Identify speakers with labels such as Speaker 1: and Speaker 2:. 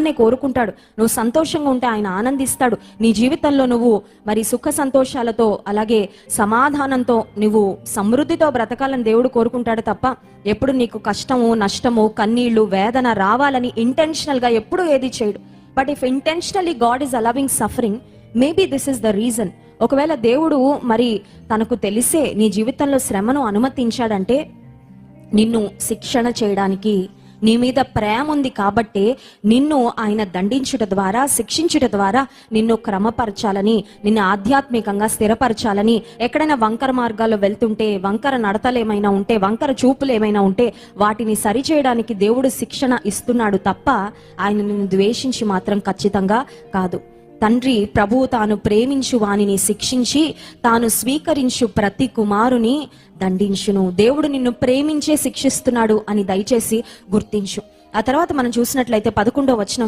Speaker 1: క్షేమాన్ని కోరుకుంటాడు. నువ్వు సంతోషంగా ఉంటే ఆయన ఆనందిస్తాడు. నీ జీవితంలో నువ్వు మరి సుఖ సంతోషాలతో అలాగే సమాధానంతో నువ్వు సమృద్ధితో బ్రతకాలని దేవుడు కోరుకుంటాడు తప్ప ఎప్పుడు నీకు కష్టము, నష్టము, కన్నీళ్లు, వేదన రావాలని ఇంటెన్షనల్ గా ఎప్పుడు ఏది చేయడు. But if intentionally God is allowing suffering, maybe this is the reason. ఒకవేళ దేవుడు మరి తనకు తెలిసే నీ జీవితంలో శ్రమను అనుమతించాడంటే నిన్ను శిక్షణ చేయడానికి, నీ మీద ప్రేమ ఉంది కాబట్టే నిన్ను ఆయన దండించుట ద్వారా, శిక్షించుట ద్వారా నిన్ను క్రమపరచాలని, నిన్ను ఆధ్యాత్మికంగా స్థిరపరచాలని, ఎక్కడైనా వంకర మార్గాల్లో వెళ్తుంటే, వంకర నడతలు ఏమైనా ఉంటే, వంకర చూపులు ఏమైనా ఉంటే వాటిని సరిచేయడానికి దేవుడు శిక్షణ ఇస్తున్నాడు తప్ప ఆయన నిన్ను ద్వేషించి మాత్రం ఖచ్చితంగా కాదు. తండ్రి ప్రభువు తాను ప్రేమించు వానిని శిక్షించి తాను స్వీకరించు ప్రతి కుమారుని దండించును. దేవుడు నిన్ను ప్రేమించే శిక్షిస్తున్నాడు అని దయచేసి గుర్తించు. ఆ తర్వాత మనం చూసినట్లయితే 11వ వచనం